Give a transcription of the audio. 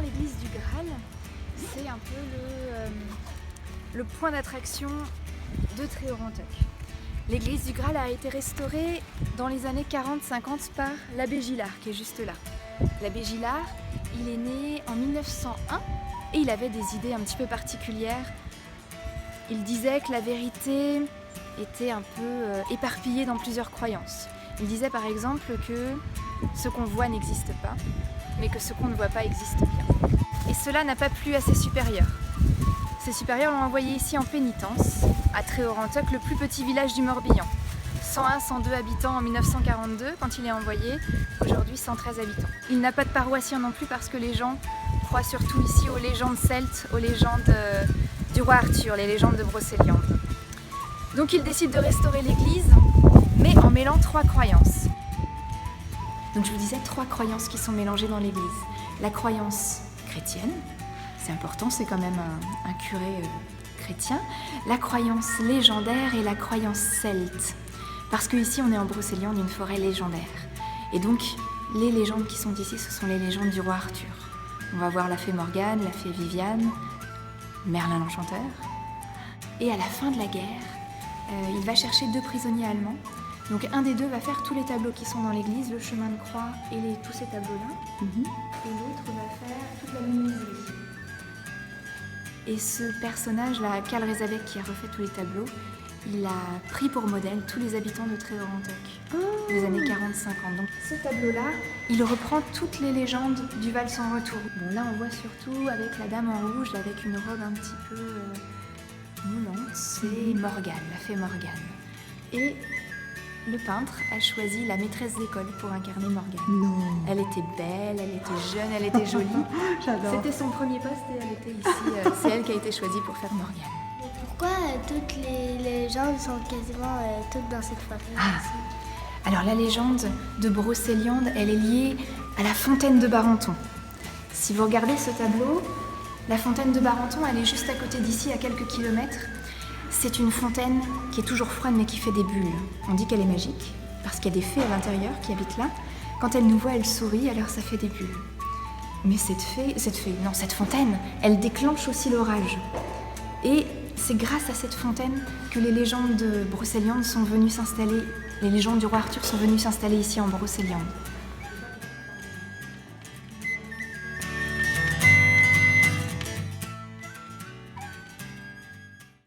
l'église du Graal, c'est un peu le point d'attraction de Tréorantoc. L'église du Graal a été restaurée dans les années 40-50 par l'abbé Gillard, qui est juste là. L'abbé Gillard, il est né en 1901 et il avait des idées un petit peu particulières. Il disait que la vérité était un peu éparpillée dans plusieurs croyances. Il disait par exemple que ce qu'on voit n'existe pas, mais que ce qu'on ne voit pas existe bien. Et cela n'a pas plu à ses supérieurs. Ses supérieurs l'ont envoyé ici en pénitence, à Tréorantoc, le plus petit village du Morbihan. 101-102 habitants en 1942 quand il est envoyé, aujourd'hui 113 habitants. Il n'a pas de paroissien non plus parce que les gens croient surtout ici aux légendes celtes, aux légendes du roi Arthur, les légendes de Brocéliande. Donc il décide de restaurer l'église, mais en mêlant 3 croyances. Donc je vous disais 3 croyances qui sont mélangées dans l'église. La croyance chrétienne, c'est important, c'est quand même un curé chrétien. La croyance légendaire et la croyance celte. Parce qu'ici on est en Brocéliande, une forêt légendaire. Et donc les légendes qui sont ici, ce sont les légendes du roi Arthur. On va voir la fée Morgane, la fée Viviane, Merlin l'Enchanteur. Et à la fin de la guerre, il va chercher 2 prisonniers allemands. Donc un des 2 va faire tous les tableaux qui sont dans l'église, le chemin de croix et tous ces tableaux-là. Et l'autre va faire toute la menuiserie. Et ce personnage-là, Karl Rezabek, qui a refait tous les tableaux, il a pris pour modèle tous les habitants de Tréorantoc des années 40-50. Donc ce tableau-là, il reprend toutes les légendes du Val sans retour. Bon, là on voit surtout avec la dame en rouge, avec une robe un petit peu moulante, c'est Morgane, la fée Morgane. Et le peintre a choisi la maîtresse d'école pour incarner Morgane. Non. Elle était belle, elle était jeune, elle était jolie. J'adore. C'était son premier poste et elle était ici. C'est elle qui a été choisie pour faire Morgane. Mais pourquoi toutes les légendes sont quasiment toutes dans cette forêt ici? Alors la légende de Brocéliande, elle est liée à la fontaine de Barenton. Si vous regardez ce tableau, la fontaine de Barenton, elle est juste à côté d'ici, à quelques kilomètres. C'est une fontaine qui est toujours froide mais qui fait des bulles. On dit qu'elle est magique parce qu'il y a des fées à l'intérieur qui habitent là. Quand elle nous voit, elle sourit, alors ça fait des bulles. Mais cette fontaine, elle déclenche aussi l'orage. Et c'est grâce à cette fontaine que les légendes de Brocéliande sont venues s'installer, les légendes du roi Arthur sont venues s'installer ici en Brocéliande.